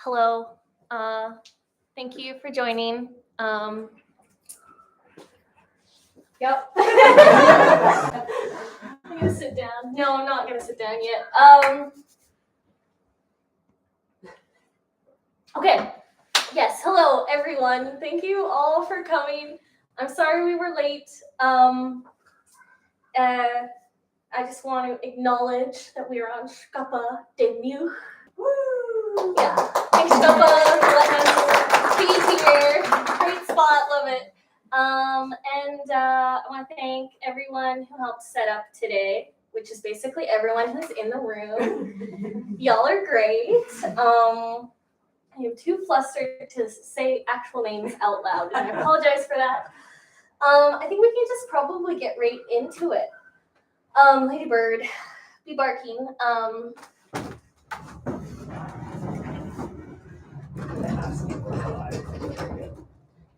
Hello. Thank you for joining. Yep. I'm gonna sit down. No, I'm not gonna sit down yet. Okay. Yes. Hello, everyone. Thank you all for coming. I'm sorry we were late. I just want to acknowledge that we are on Shkapa Demu. Woo! Yeah. Thanks, Shkapa, for letting us be here. Great spot. Love it. And I want to thank everyone who helped set up today, which is basically everyone who's in the room. Y'all are great. I'm too flustered to say actual names out loud, and I apologize for that. I think we can just probably get right into it. Lady Bird, be barking.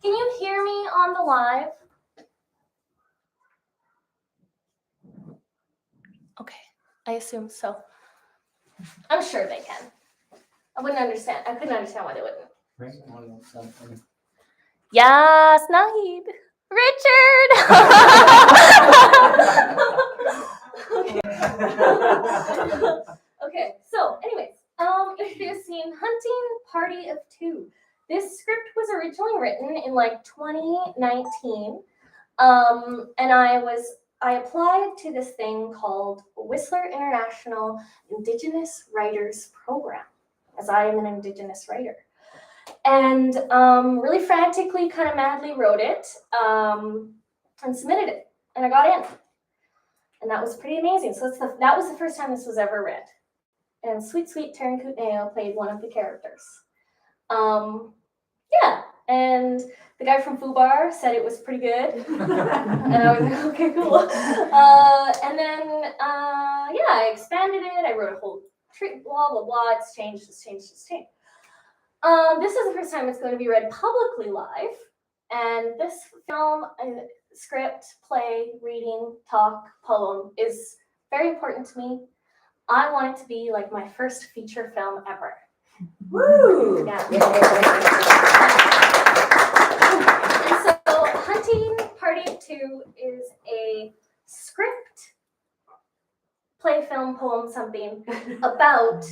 Can you hear me on the live? Okay, I assume so. I'm sure they can. I couldn't understand why they wouldn't. Yes, Nahid. Richard! Okay, so anyways, introducing Hunting Party of Two. This script was originally written in 2019, and I applied to this thing called Whistler International Indigenous Writers Program, as I am an Indigenous writer. And really frantically, kind of madly wrote it and submitted it, and I got in. And that was pretty amazing. So that was the first time this was ever read. And sweet Taryn Kutneo played one of the characters. Yeah, and the guy from Fubar said it was pretty good. And I was like, okay, cool. And then, I expanded it. I wrote a whole tree, blah, blah, blah. It's changed. This is the first time it's going to be read publicly live. And this film, script, play, reading, talk, poem is very important to me. I want it to be like my first feature film ever. Woo! Yeah. And so Hunting Party of Two is a script, play, film, poem, something about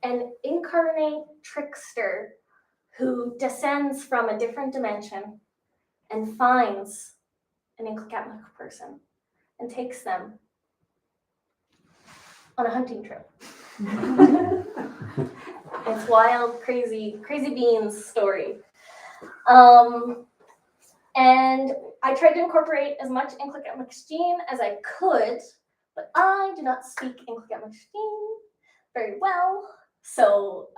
an incarnate trickster who descends from a different dimension and finds an Inklikatmuk person and takes them on a hunting trip. It's wild, crazy beans story. And I tried to incorporate as much Inklikatmuk as I could, but I do not speak Inklikatmuk very well. So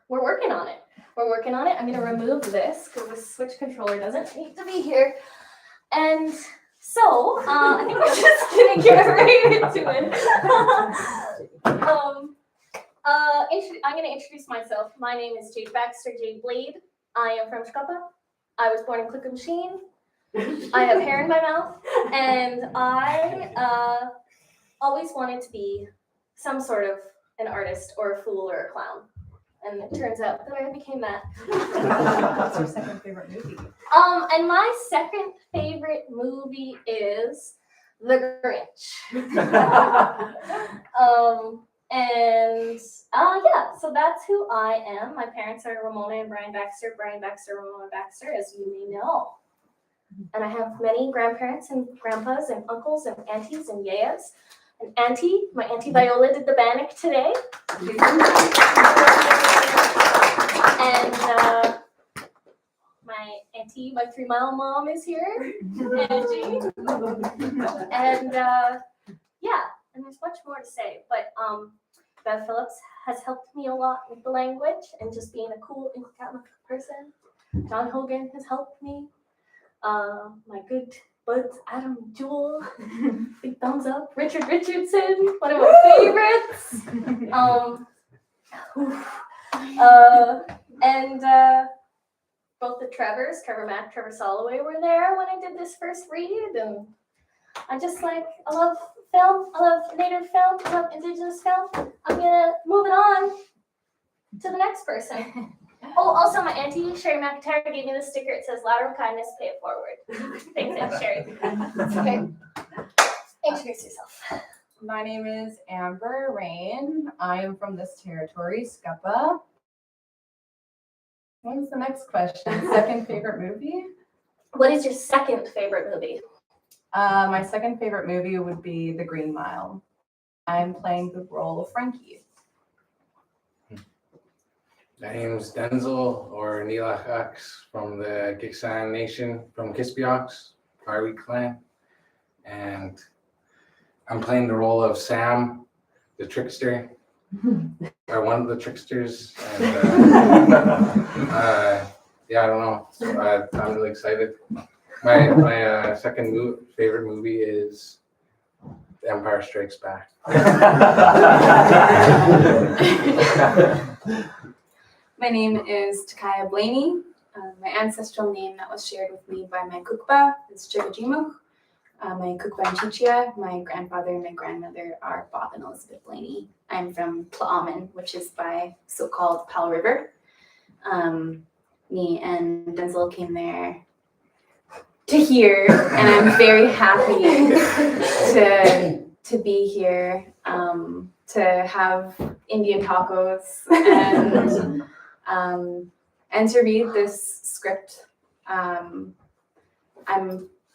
we're working on it. I'm going to remove this because the Switch controller doesn't need to be here. And so I think we're just going to get right into it. I'm going to introduce myself. My name is Jade Baxter, Jade Blade. I am from Shkapa. I was born in Click-a-Machine. I have hair in my mouth. And I always wanted to be some sort of an artist or a fool or a clown. And it turns out that I became that. What's your second favorite movie? And my second favorite movie is The Grinch. So that's who I am. My parents are Ramona and Brian Baxter, Ramona Baxter, as you may know. And I have many grandparents and grandpas and uncles and aunties and yayas. An auntie, my Auntie Viola did the bannock today. And my auntie, my 3 Mile mom is here, Angie. And and there's much more to say, but Bev Phillips has helped me a lot with the language and just being a cool Inklikatmuk person. John Hogan has helped me. My good buds, Adam Jewell, big thumbs up. Richard Richardson, one of my favorites. Both the Trevor Mack, Trevor Soloway were there when I did this first read, and I love film, I love native film, I love indigenous film. I'm gonna move it on. to the next person. Oh, also my auntie, Sherry McIntyre, gave me this sticker. It says, lateral kindness, pay it forward. Thanks, Aunt Sherry. Okay. Introduce yourself. My name is Amber Rain. I am from this territory, Scuppa. What was the next question? Second favorite movie? What is your second favorite movie? My second favorite movie would be The Green Mile. I'm playing the role of Frankie. My name's Denzel, or Neelach Axe, from the Giksan Nation, from Kispiox, Iwi clan. And I'm playing the role of Sam, the trickster, or one of the tricksters. And yeah, I don't know. So, I'm really excited. My second favorite movie is The Empire Strikes Back. My name is Takaya Blaney. My ancestral name that was shared with me by my kukpa is Chigajimuch. My kukpa and Chichia, my grandfather and my grandmother are Bob and Elizabeth Blaney. I'm from Tla'amin, which is by so-called Powell River. Me and Denzel came there to here, and I'm very happy to be here, to have Indian tacos and to read this script. I'm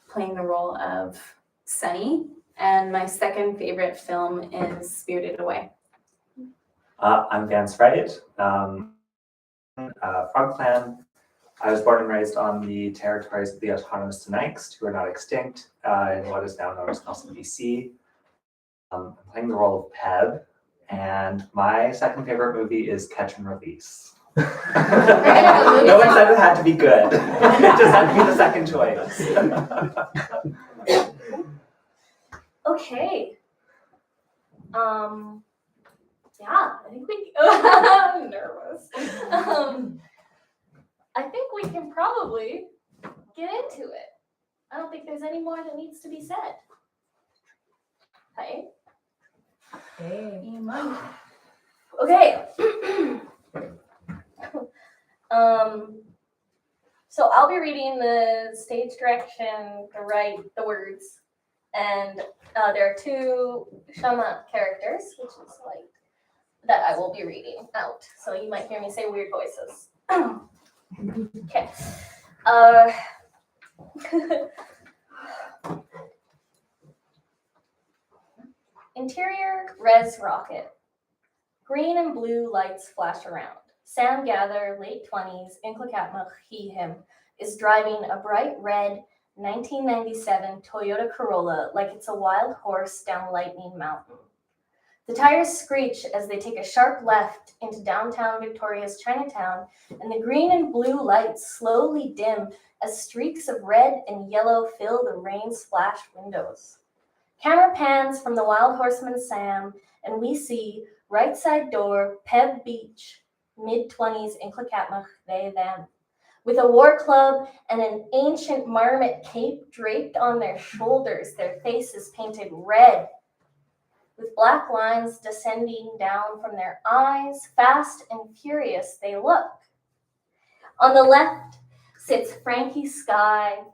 playing the role of Sunny, and my second favorite film is Spirited Away. I'm Vance Wright, Frog Clan. I was born and raised on the territories of the Autonomous Tenaiks, who are not extinct, in what is now known as Nelson, BC. I'm playing the role of Peb, and my second favorite movie is Catch and Release. No one said it had to be good. It just had to be the second choice. Okay. Yeah, I think I'm nervous. I think we can probably get into it. I don't think there's any more that needs to be said. Hey? Hey. Okay. So I'll be reading the stage direction, the words, and there are two Shama characters, which is like that I will be reading out. So you might hear me say weird voices. Okay. Interior res rocket. Green and blue lights flash around. Sam Gather, late 20s, Inklakatmach, he, him, is driving a bright red 1997 Toyota Corolla like it's a wild horse down Lightning Mountain. The tires screech as they take a sharp left into downtown Victoria's Chinatown, and the green and blue lights slowly dim as streaks of red and yellow fill the rain-splashed windows. Camera pans from the Wild Horseman Sam, and we see right side door, Peb Beach, mid-20s Inklakatmach, they, them. With a war club and an ancient marmot cape draped on their shoulders, their faces painted red, with black lines descending down from their eyes. Fast and furious they look. On the left sits Frankie Sky,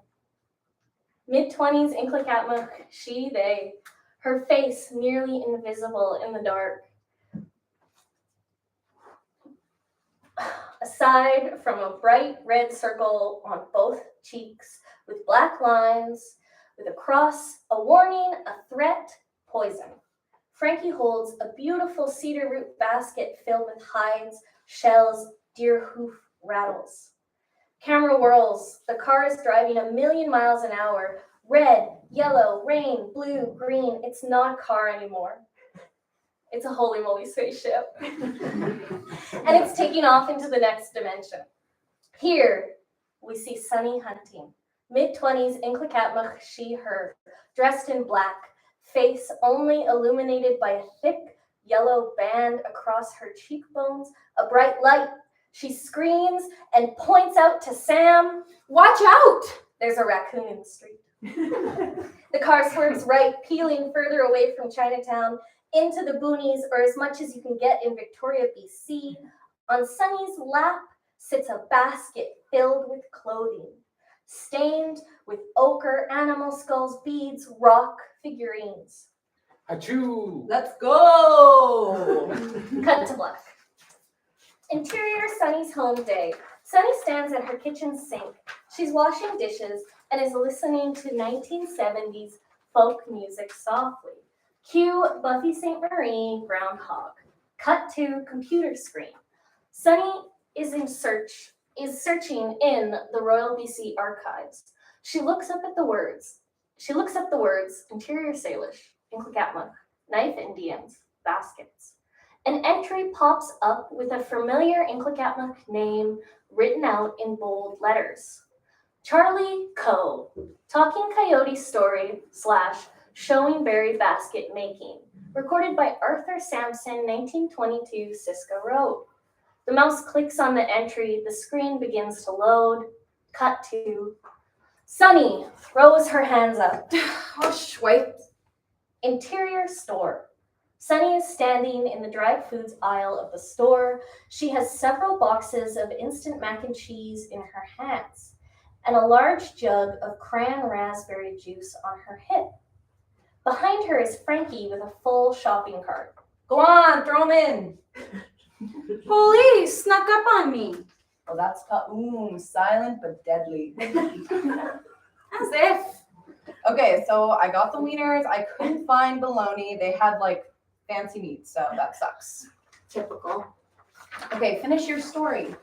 mid-20s Inklakatmach, she, they, her face nearly invisible in the dark. Aside from a bright red circle on both cheeks, with black lines, with a cross, a warning, a threat, poison. Frankie holds a beautiful cedar root basket filled with hides, shells, deer hoof rattles. Camera whirls. The car is driving 1,000,000 miles an hour. Red, yellow, rain, blue, green. It's not a car anymore. It's a holy moly spaceship. And it's taking off into the next dimension. Here, we see Sunny hunting. Mid-20s Inklakatmach, she, her, dressed in black, face only illuminated by a thick yellow band across her cheekbones, a bright light. She screams and points out to Sam, "Watch out! There's a raccoon in the street." The car swerves right, peeling further away from Chinatown, into the boonies, or as much as you can get in Victoria, BC, On Sunny's lap sits a basket filled with clothing, stained with ochre, animal skulls, beads, rock figurines. Achoo! Let's go! Cut to black. Interior Sunny's home day. Sunny stands at her kitchen sink. She's washing dishes and is listening to 1970s folk music softly. Cue Buffy St. Marie Groundhog. Cut to computer screen. Sunny is searching in the Royal BC archives. She looks up the words interior Salish, Inklikatmuk, knife Indians, baskets. An entry pops up with a familiar Inklikatmuk name written out in bold letters. Charlie Coe, Talking Coyote Story / Showing Berry Basket Making, recorded by Arthur Sampson, 1922, Siska Road. The mouse clicks on the entry, the screen begins to load. Cut to Sunny throws her hands up. Oh, schwipe. Interior store. Sunny is standing in the dried foods aisle of the store. She has several boxes of instant mac and cheese in her hands and a large jug of cran raspberry juice on her hip. Behind her is Frankie with a full shopping cart. Go on, throw them in. Police snuck up on me. Well, that's silent but deadly. As if. Okay, so I got the wieners. I couldn't find bologna. They had like fancy meat, so that sucks. Typical. Okay, finish your story.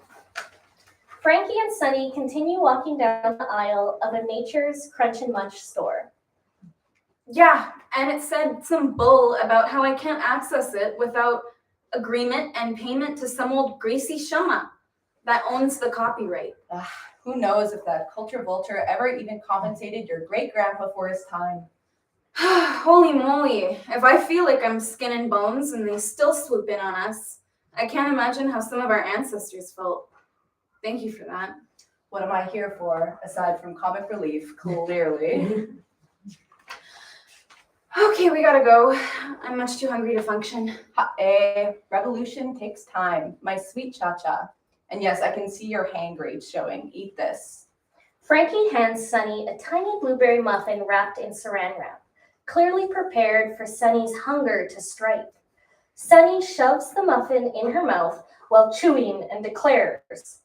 Frankie and Sunny continue walking down the aisle of a Nature's Crunch and Munch store. Yeah, and it said some bull about how I can't access it without agreement and payment to some old greasy shuma that owns the copyright. Who knows if that culture vulture ever even compensated your great-grandpa for his time. Holy moly, if I feel like I'm skin and bones and they still swoop in on us, I can't imagine how some of our ancestors felt. Thank you for that. What am I here for, aside from comic relief, clearly? Okay, we gotta go. I'm much too hungry to function. Revolution takes time, my sweet cha-cha. And yes, I can see your hangry showing. Eat this. Frankie hands Sunny a tiny blueberry muffin wrapped in saran wrap, clearly prepared for Sunny's hunger to strike. Sunny shoves the muffin in her mouth while chewing and declares,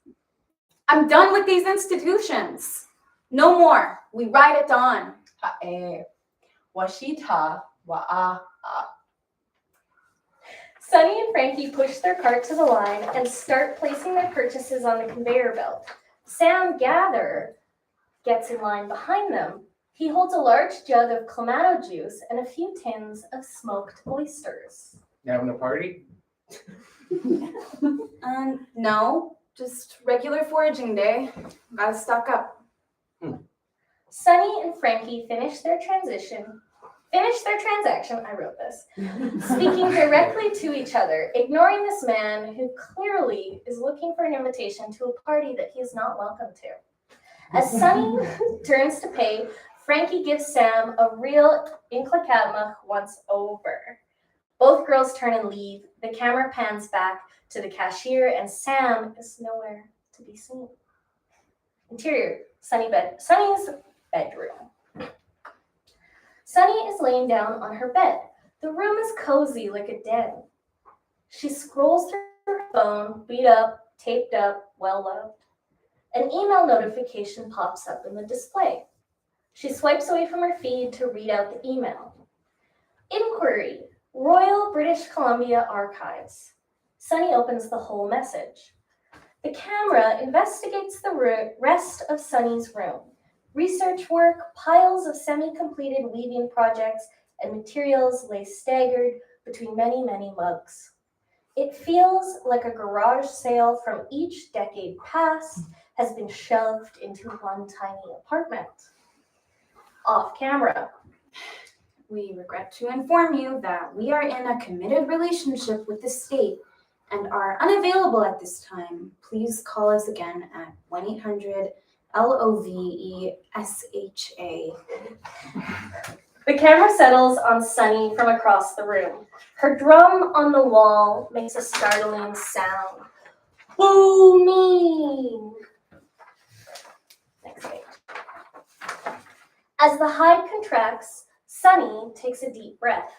I'm done with these institutions. No more. We ride at dawn. Washita wa'a. Sunny and Frankie push their cart to the line and start placing their purchases on the conveyor belt. Sam Gather gets in line behind them. He holds a large jug of clamato juice and a few tins of smoked oysters. You having a party? No, just regular foraging day. Gotta stock up. Sunny and Frankie finish their transaction, I wrote this, speaking directly to each other, ignoring this man who clearly is looking for an invitation to a party that he is not welcome to. As Sunny turns to pay, Frankie gives Sam a real Inklikatmuk once over. Both girls turn and leave. The camera pans back to the cashier and Sam is nowhere to be seen. Interior, Sunny's bedroom. Sunny is laying down on her bed. The room is cozy like a den. She scrolls through her phone, beat up, taped up, well-loved. An email notification pops up in the display. She swipes away from her feed to read out the email. Inquiry, Royal British Columbia Archives. Sunny opens the whole message. The camera investigates the rest of Sunny's room. Research work, piles of semi-completed weaving projects, and materials lay staggered between many, many mugs. It feels like a garage sale from each decade past has been shoved into one tiny apartment. Off camera. We regret to inform you that we are in a committed relationship with the state and are unavailable at this time. Please call us again at 1-800-LOVESHA. The camera settles on Sunny from across the room. Her drum on the wall makes a startling sound. Booming. Next page. As the hide contracts, Sunny takes a deep breath.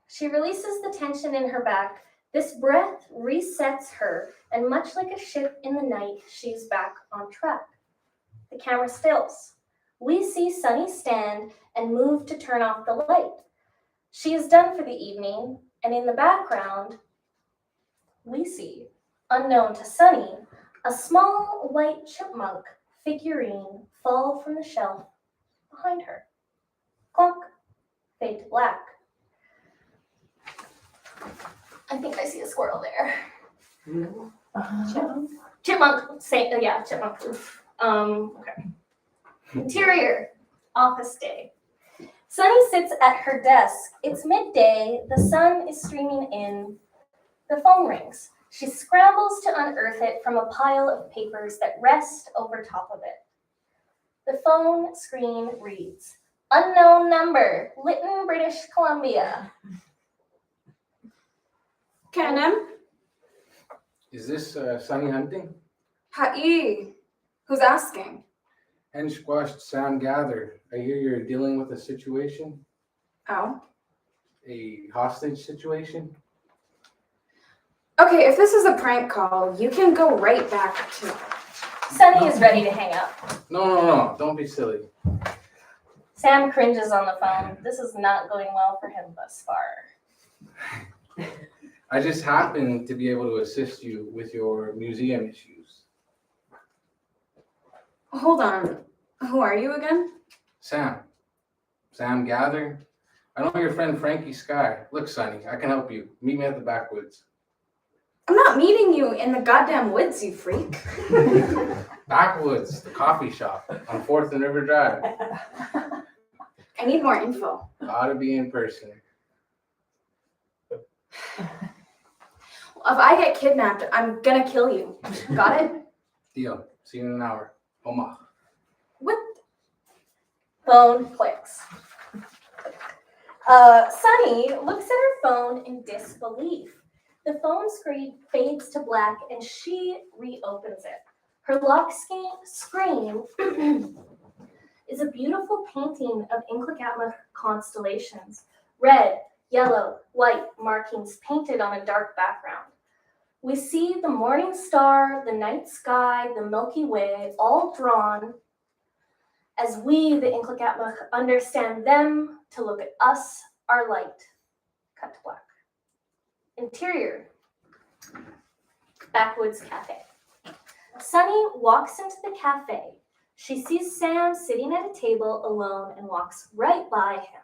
She releases the tension in her back. This breath resets her, and much like a ship in the night, she's back on track. The camera stills. We see Sunny stand and move to turn off the light. She is done for the evening, and in the background, we see, unknown to Sunny, a small white chipmunk figurine fall from the shelf behind her. Clunk. Fade to black. I think I see a squirrel there. Chipmunk. Chipmunk. Okay. Interior. Office day. Sunny sits at her desk. It's midday. The sun is streaming in. The phone rings. She scrambles to unearth it from a pile of papers that rest over top of it. The phone screen reads, "Unknown number, Lytton, British Columbia." Canem? Is this Sunny Hunting? Ha'i. Who's asking? And squashed Sam Gather. I hear you're dealing with a situation, Oh. a hostage situation. Okay, if this is a prank call, you can go right back to... Sunny is ready to hang up. No, don't be silly. Sam cringes on the phone. This is not going well for him thus far. I just happen to be able to assist you with your museum issues. Hold on. Who are you again? Sam Gather. I know your friend Frankie Sky. Look, Sonny, I can help you. Meet me at the backwoods. I'm not meeting you in the goddamn woods, you freak. Backwoods, the coffee shop on 4th and River Drive. I need more info. Gotta be in person. If I get kidnapped, I'm gonna kill you. Got it? Deal. See you in an hour. Oma. What? Phone clicks. Sunny looks at her phone in disbelief. The phone screen fades to black and she reopens it. Her lock screen is a beautiful painting of Inklakatmuk constellations. Red, yellow, white markings painted on a dark background. We see the morning star, the night sky, the Milky Way, all drawn as we, the Inklakatmuk, understand them to look at us, our light. Cut to black. Interior. Backwoods Cafe. Sunny walks into the cafe. She sees Sam sitting at a table alone and walks right by him.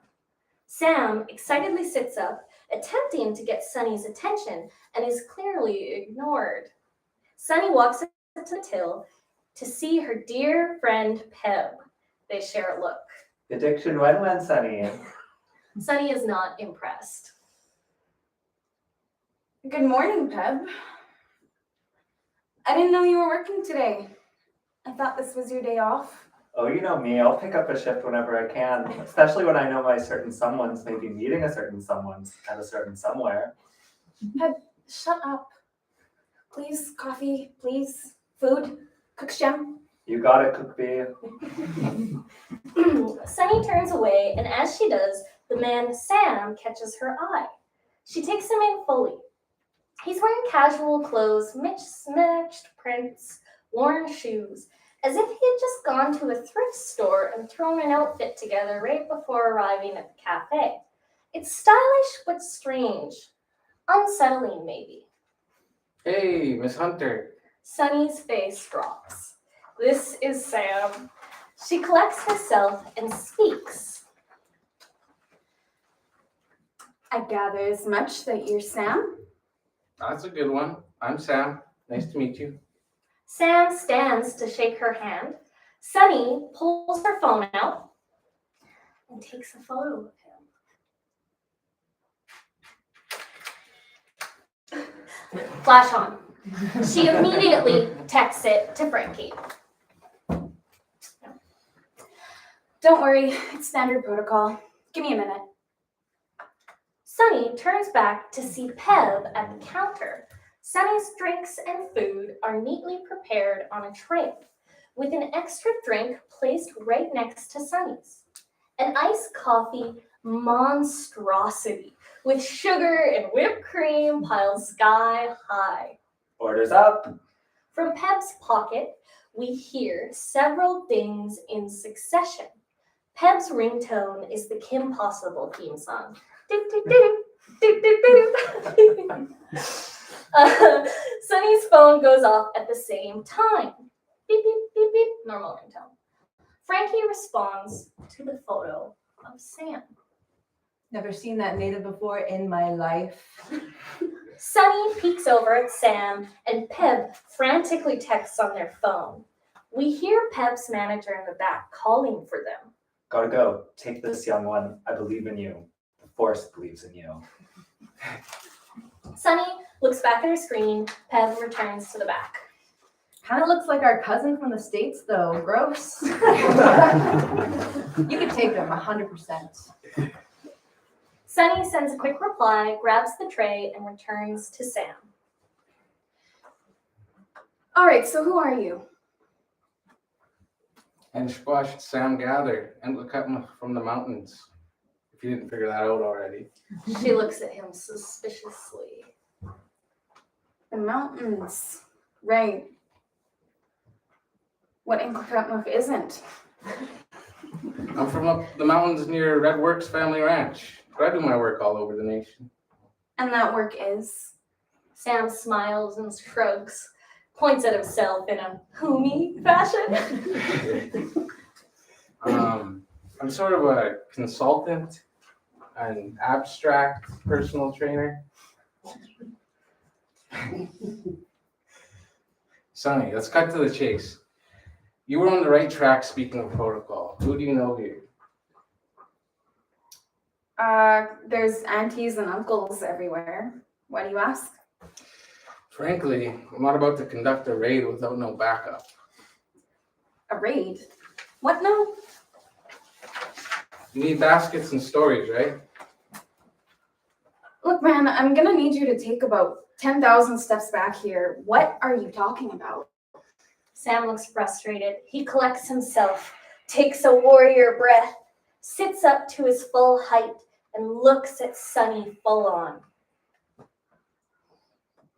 Sam excitedly sits up, attempting to get Sunny's attention, and is clearly ignored. Sunny walks up to the till to see her dear friend Peb. They share a look. Addiction when, Sunny? Sunny is not impressed. Good morning, Peb. I didn't know you were working today. I thought this was your day off. Oh, you know me. I'll pick up a shift whenever I can, especially when I know my certain someone's maybe meeting a certain someone's at a certain somewhere. Peb, shut up. Please, coffee, please. Food. Cook's gem. You got it, Cook B. Sunny turns away, and as she does, the man Sam catches her eye. She takes him in fully. He's wearing casual clothes, mismatched prints, worn shoes, as if he had just gone to a thrift store and thrown an outfit together right before arriving at the cafe. It's stylish but strange. Unsettling, maybe. Hey, Miss Hunter. Sunny's face drops. This is Sam. She collects herself and speaks. I gather as much that you're Sam. That's a good one. I'm Sam. Nice to meet you. Sam stands to shake her hand. Sunny pulls her phone out and takes a photo of him. Flash on. She immediately texts it to Frankie. Don't worry, it's standard protocol. Give me a minute. Sunny turns back to see Peb at the counter. Sunny's drinks and food are neatly prepared on a tray, with an extra drink placed right next to Sunny's. An iced coffee monstrosity with sugar and whipped cream piled sky high. Orders up. From Peb's pocket, we hear several dings in succession. Peb's ringtone is the Kim Possible theme song. Sunny's phone goes off at the same time. Beep, beep, beep, beep, normal ringtone. Frankie responds to the photo of Sam. Never seen that native before in my life. Sunny peeks over at Sam, and Peb frantically texts on their phone. We hear Peb's manager in the back calling for them. Gotta go. Take this, young one. I believe in you. The Force believes in you. Sunny looks back at her screen. Peb returns to the back. Kind of looks like our cousin from the States, though. Gross. You could take them 100%. Sunny sends a quick reply, grabs the tray, and returns to Sam. All right, so who are you? And squashed Sam Gather and look up from the mountains. If you didn't figure that out already. She looks at him suspiciously. The mountains. Right. What Inklekutmuk isn't? I'm from up the mountains near Red Works Family Ranch. But I do my work all over the nation. And that work is? Sam smiles and shrugs, points at himself in a who-me fashion. I'm sort of a consultant, an abstract personal trainer. Sonny, let's cut to the chase. You were on the right track speaking of protocol. Who do you know here? There's aunties and uncles everywhere. Why do you ask? Frankly, I'm not about to conduct a raid without no backup. A raid? What now? You need baskets and stories, right? Look, man, I'm gonna need you to take about 10,000 steps back here. What are you talking about? Sam looks frustrated. He collects himself, takes a warrior breath, sits up to his full height, and looks at Sunny full on.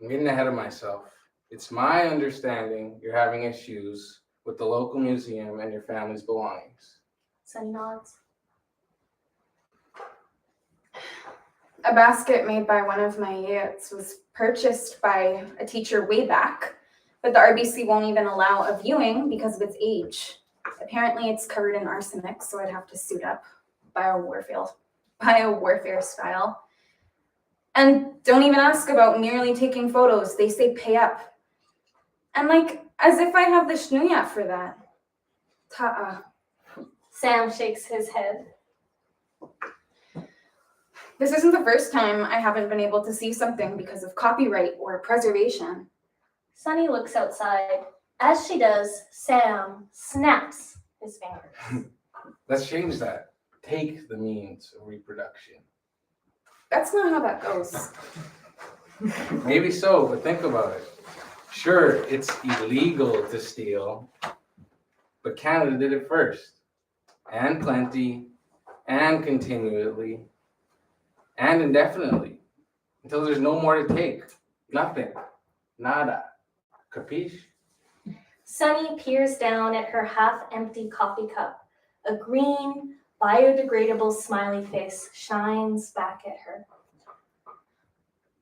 I'm getting ahead of myself. It's my understanding you're having issues with the local museum and your family's belongings. Sunny nods. A basket made by one of my yachts was purchased by a teacher way back, but the RBC won't even allow a viewing because of its age. Apparently it's covered in arsenic, so I'd have to suit up. Biowarfare style. And don't even ask about merely taking photos. They say pay up. And like, as if I have the shnuyat for that. Ta-ah. Sam shakes his head. This isn't the first time I haven't been able to see something because of copyright or preservation. Sunny looks outside. As she does, Sam snaps his fingers. Let's change that. Take the means of reproduction. That's not how that goes. Maybe so, but think about it. Sure, it's illegal to steal, but Canada did it first. And plenty, and continually, and indefinitely, until there's no more to take. Nothing. Nada. Capiche? Sunny peers down at her half-empty coffee cup. A green, biodegradable smiley face shines back at her.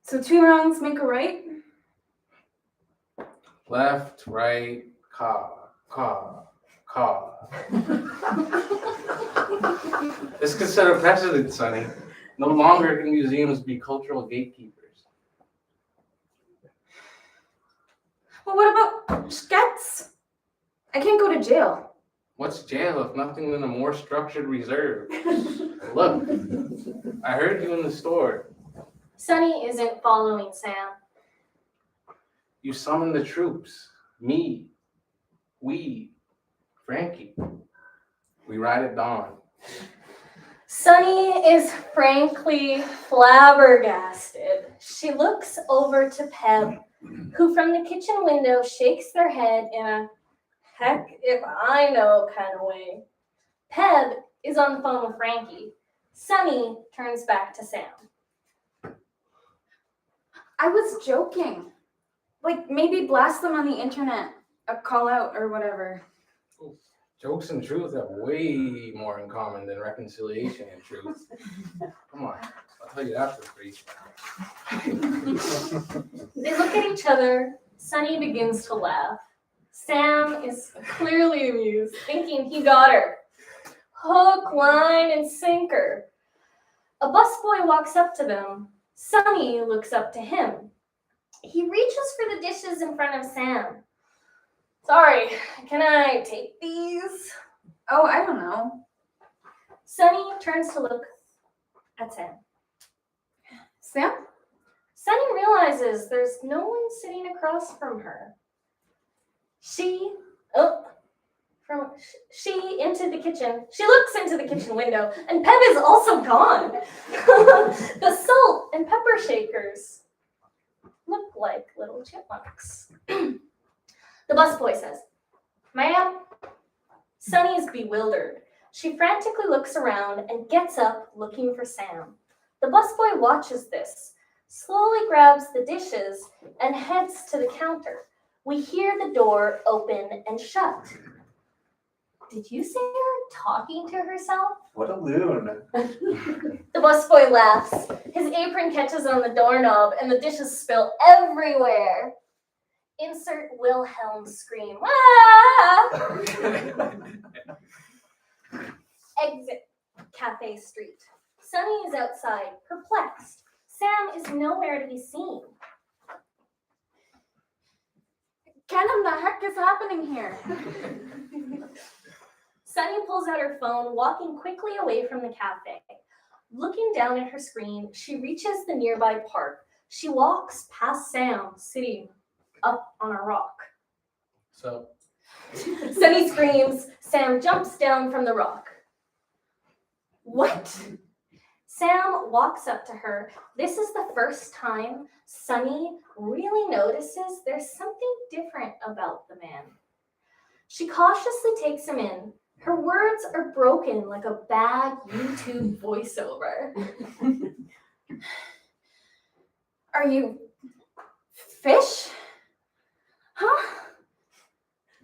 So 2 wrongs make a right? Left, right, caw. This could set a precedent, Sonny. No longer can museums be cultural gatekeepers. Well, what about skets? I can't go to jail. What's jail if nothing than a more structured reserve? Look, I heard you in the store. Sunny isn't following Sam. You summoned the troops. Me. We. Frankie. We ride at dawn. Sunny is frankly flabbergasted. She looks over to Peb, who from the kitchen window shakes their head in a heck if I know kind of way. Peb is on the phone with Frankie. Sunny turns back to Sam. I was joking. Like, maybe blast them on the internet. A call out or whatever. Jokes and truth have way more in common than reconciliation and truth. Come on, I'll tell you that for free. They look at each other. Sunny begins to laugh. Sam is clearly amused, thinking he got her. Hook, line, and sinker. A busboy walks up to them. Sunny looks up to him. He reaches for the dishes in front of Sam. Sorry, can I take these? Oh, I don't know. Sunny turns to look at Sam. Sam? Sunny realizes there's no one sitting across from her. She into the kitchen. She looks into the kitchen window, and Peb is also gone. The salt and pepper shakers look like little chipmunks. The busboy says, "Ma'am?" Sunny is bewildered. She frantically looks around and gets up looking for Sam. The busboy watches this, slowly grabs the dishes, and heads to the counter. We hear the door open and shut. Did you see her talking to herself? What a loon. The busboy laughs. His apron catches on the doorknob and the dishes spill everywhere. Insert Wilhelm scream. Ah! Exit Cafe Street. Sunny is outside, perplexed. Sam is nowhere to be seen. Kenham, the heck is happening here? Sunny pulls out her phone, walking quickly away from the cafe. Looking down at her screen, she reaches the nearby park. She walks past Sam, sitting up on a rock. So, Sunny screams. Sam jumps down from the rock. What? Sam walks up to her. This is the first time Sunny really notices there's something different about the man. She cautiously takes him in. Her words are broken like a bad YouTube voiceover. Are you fish? Huh?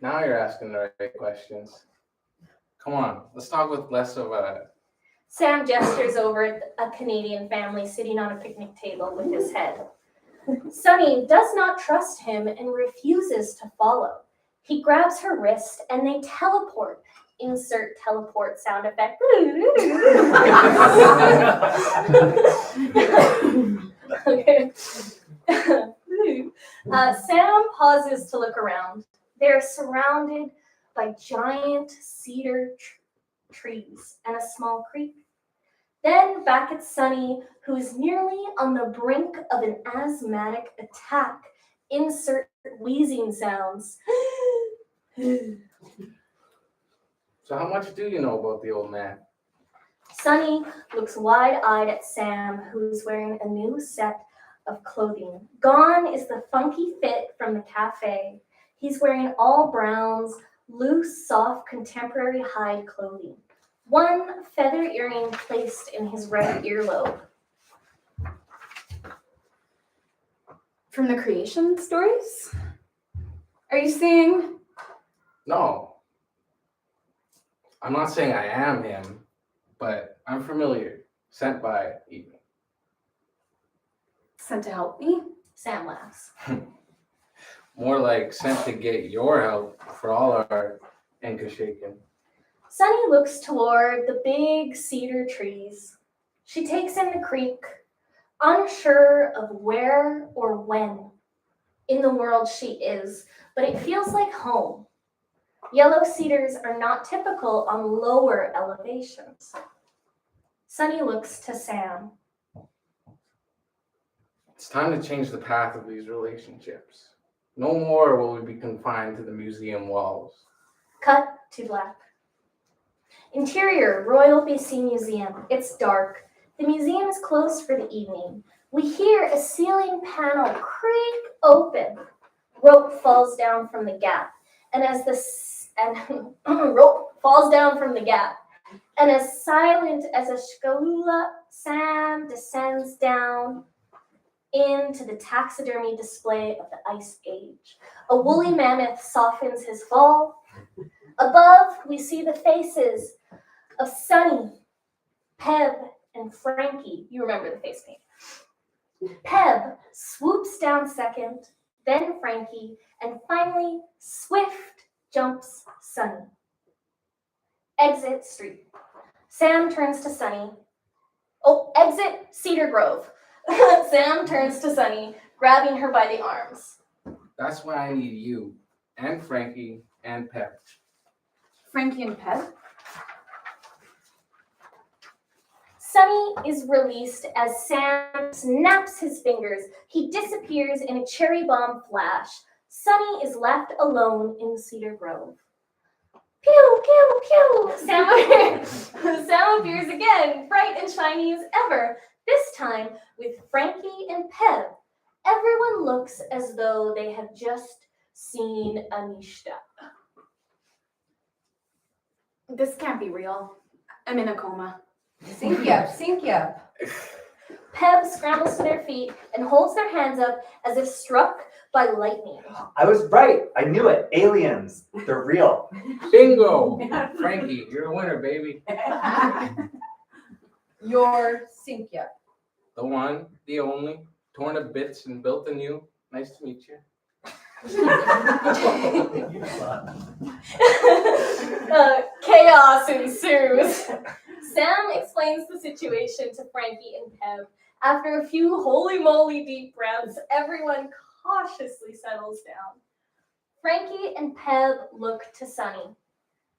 now you're asking the right questions. Come on, let's talk with less of a... Sam gestures over at a Canadian family sitting on a picnic table with his head. Sunny does not trust him and refuses to follow. He grabs her wrist and they teleport. Insert teleport sound effect. Okay. Sam pauses to look around. They're surrounded by giant cedar trees and a small creek. Then back at Sunny, who is nearly on the brink of an asthmatic attack. Insert wheezing sounds. So how much do you know about the old man? Sunny looks wide-eyed at Sam, who's wearing a new set of clothing. Gone is the funky fit from the cafe. He's wearing all browns, loose, soft, contemporary hide clothing. One feather earring placed in his right earlobe. From the creation stories? Are you saying? No. I'm not saying I am him, but I'm familiar. Sent by even. Sent to help me? Sam laughs. More like sent to get your help for all our Inca shaking. Sunny looks toward the big cedar trees. She takes in the creek, unsure of where or when in the world she is, but it feels like home. Yellow cedars are not typical on lower elevations. Sunny looks to Sam. It's time to change the path of these relationships. No more will we be confined to the museum walls. Cut to black. Interior, Royal BC Museum. It's dark. The museum is closed for the evening. We hear a ceiling panel creak open. Rope falls down from the gap. And as rope falls down from the gap. And as silent as a shkula, Sam descends down into the taxidermy display of the Ice Age. A woolly mammoth softens his fall. Above, we see the faces of Sunny, Peb, and Frankie. You remember the face paint. Peb swoops down second, then Frankie, and finally, swift jumps Sunny. Exit street. Sam turns to Sunny. Oh, exit Cedar Grove. Sam turns to Sunny, grabbing her by the arms. That's why I need you and Frankie and Pep. Frankie and Pep? Sunny is released as Sam snaps his fingers. He disappears in a cherry bomb flash. Sunny is left alone in Cedar Grove. Pew, pew, pew! Sam appears again, bright and shiny as ever, this time with Frankie and Peb. Everyone looks as though they have just seen Anishta. This can't be real. I'm in a coma. Sync you up, sync you up. Peb scrambles to their feet and holds their hands up as if struck by lightning. I was right. I knew it. Aliens. They're real. Bingo! Frankie, you're a winner, baby. Your sync you up. The one, the only, torn to bits and built anew. Nice to meet you. Chaos ensues. Sam explains the situation to Frankie and Peb. After a few holy moly deep breaths, everyone cautiously settles down. Frankie and Peb look to Sunny.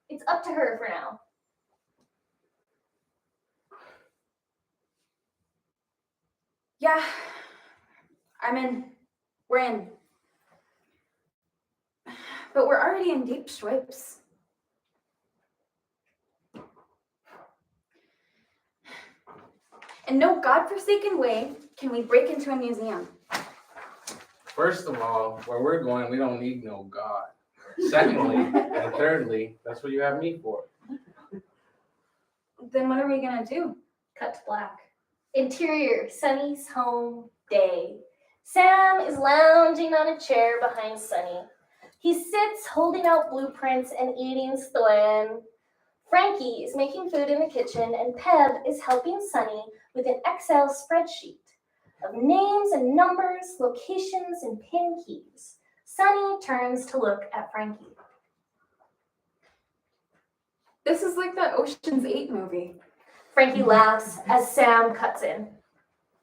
It's up to her for now. Yeah, I'm in. We're in. But we're already in deep stripes. In no godforsaken way can we break into a museum. First of all, where we're going, we don't need no God. Secondly, and thirdly, that's what you have me for. Then what are we gonna do? Cut to black. Interior, Sunny's home, day. Sam is lounging on a chair behind Sunny. He sits holding out blueprints and eating stoen. Frankie is making food in the kitchen and Peb is helping Sunny with an Excel spreadsheet of names and numbers, locations, and pin keys. Sunny turns to look at Frankie. This is like that Ocean's 8 movie. Frankie laughs as Sam cuts in.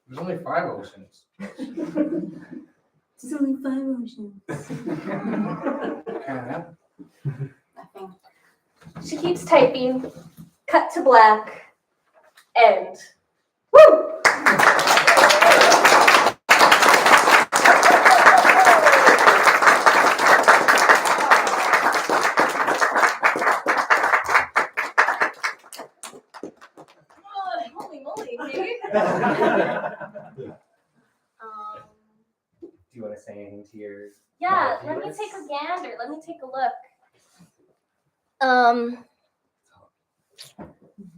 There's only 5 oceans. There's only 5 oceans. Nothing. She keeps typing. Cut to black. End. Woo! Holy moly, baby. Do you want to say anything to your Yeah, let me viewers? take a gander. Let me take a look.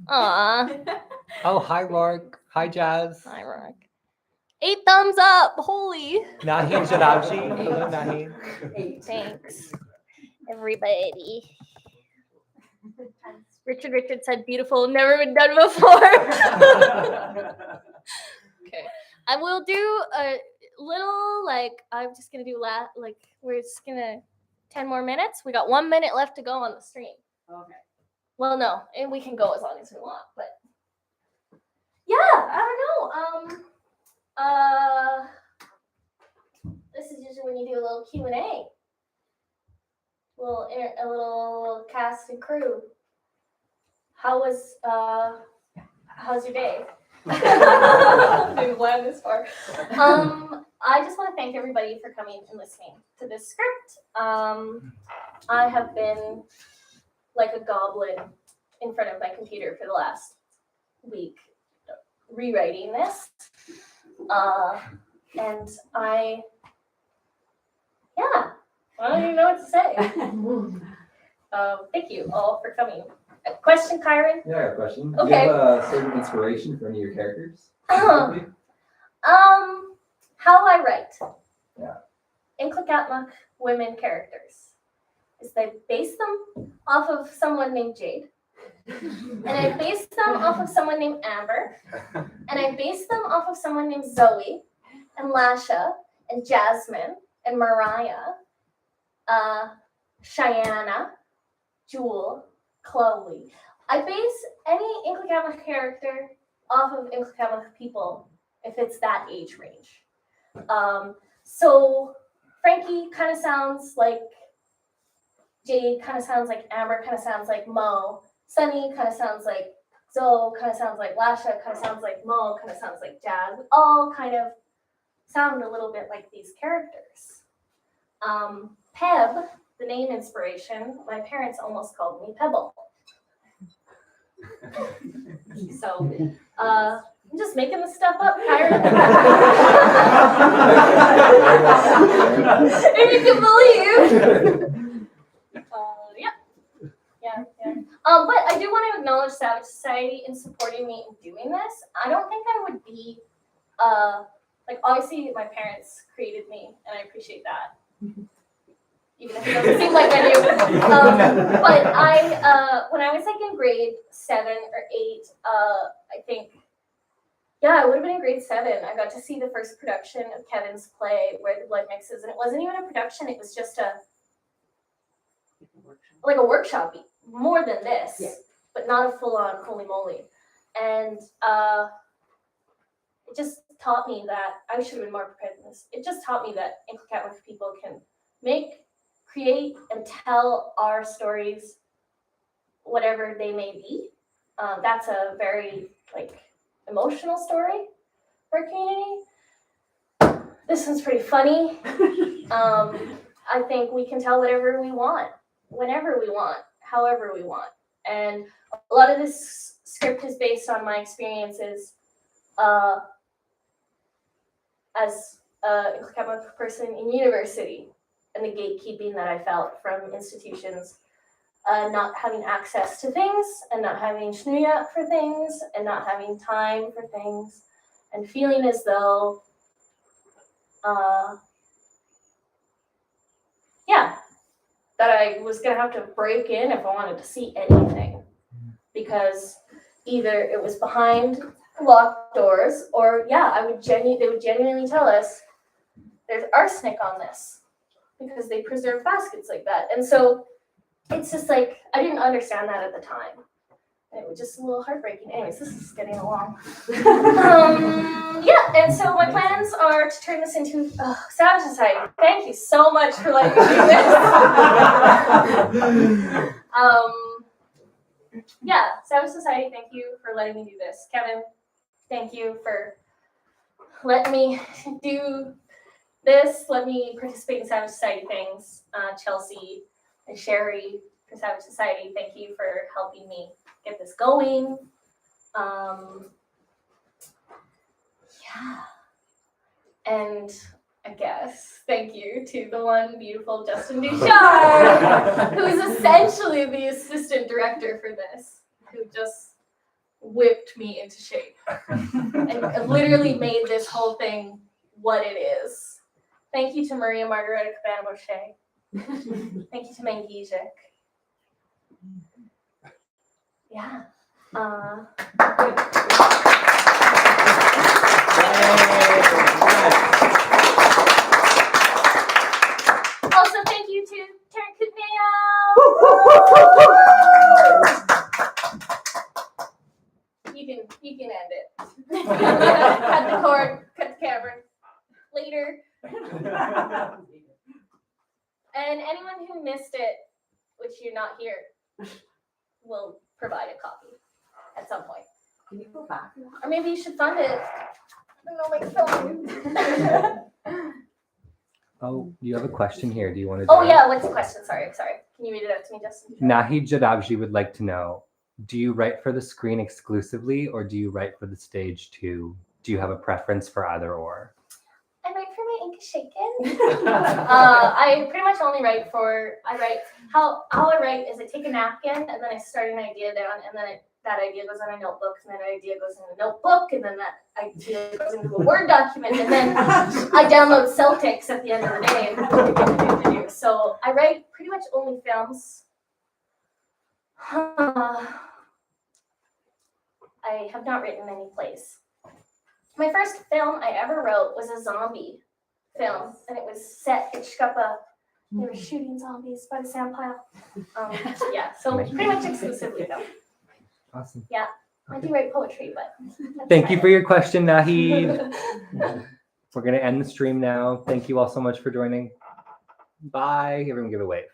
Aw. Oh, hi, Mark. Hi, Jazz. Hi, Rock. 8 thumbs up. Holy. Nahin Jarabji. Hello, Nahin. Thanks, everybody. Richard said beautiful, never been done before. Okay. I will do a little, I'm just going to do we're just going to 10 more minutes. We got 1 minute left to go on the stream. Okay. Well, no, and we can go as long as we want, but yeah, I don't know. This is usually when you do a little Q&A. A little cast and crew. How's your day? Didn't plan this far. I just want to thank everybody for coming and listening to this script. I have been like a goblin in front of my computer for the last week rewriting this. And I don't even know what to say. Thank you all for coming. A question, Kyron? Yeah, I got a question. Okay. Do you have a certain inspiration for any of your characters? How I write. Yeah. In Clocatmuck women characters is I base them off of someone named Jade. And I base them off of someone named Amber. And I base them off of someone named Zoe and Lasha and Jasmine and Mariah, Cheyenne, Jewel, Chloe. I base any Inclicatmuck character off of Inclicatmuck people if it's that age range. So Frankie kind of sounds like Jade, kind of sounds like Amber, kind of sounds like Mo. Sunny kind of sounds like Zoe, kind of sounds like Lasha, kind of sounds like Mo, kind of sounds like Jazz. We all kind of sound a little bit like these characters. Peb, the name inspiration, my parents almost called me Pebble. So, I'm just making this stuff up, Kyron. If you can believe. But I do want to acknowledge Savage Society in supporting me in doing this. I don't think I would be, obviously my parents created me, and I appreciate that. Even if it doesn't seem like I do. But when I was like in grade 7 or 8, I think, I would have been in grade 7. I got to see the first production of Kevin's play, Where the Blood Mixes, and it wasn't even a production, it was just a workshop, more than this, but not a full-on holy moly. And it just taught me that, I should have been more prepared than this, it just taught me that Inclicatmuck people can create and tell our stories, whatever they may be. That's a very emotional story for our community. This one's pretty funny. I think we can tell whatever we want, whenever we want, however we want. And a lot of this script is based on my experiences as a Inclicatmuck person in university, and the gatekeeping that I felt from institutions, not having access to things, and not having shnuya for things, and not having time for things, and feeling as though, that I was gonna have to break in if I wanted to see anything, because either it was behind locked doors, or they would genuinely tell us there's arsenic on this, because they preserve baskets like that. And so it's just I didn't understand that at the time. And it was just a little heartbreaking. Anyways, this is getting along. And so my plans are to turn this into Savage Society. Thank you so much for letting me do this. Savage Society, thank you for letting me do this. Kevin, thank you for letting me do this. Let me participate in Savage Society things. Chelsea and Sherry for Savage Society, thank you for helping me get this going. And I guess thank you to the one beautiful Justin Ducharme, who is essentially the assistant director for this, who just whipped me into shape and literally made this whole thing what it is. Thank you to Maria Margareta Cabana-Boucher. Thank you to Mangijik. Also, thank you to Taryn Kutnaya. You can end it. Cut the cord, cut the camera. Later. And anyone who missed it, which you're not here, will provide a copy at some point. Can you go back? Or maybe you should fund it. I don't know, Oh, you have a question here. Do you want to? Oh yeah, what's the question? Sorry. Can you read it out to me, Justin? Nahi Jadabji would like to know, Do you write for the screen exclusively, or do you write for the stage too? Do you have a preference for either or? I write for my ink is shaken. I pretty much only write how I write is I take a napkin and then I start an idea down and then that idea goes on a notebook and that idea goes in a notebook and then that idea goes into a Word document and then I download Celtics at the end of the day and have to do. So I write pretty much only films. I have not written many plays. My first film I ever wrote was a zombie film, and it was set in Shkapa. They were shooting zombies by the sand pile. So pretty much exclusively film. Awesome. Yeah, I do write poetry, but Thank you for your question, Nahid. We're going to end the stream now. Thank you all so much for joining. Bye. Everyone give a wave.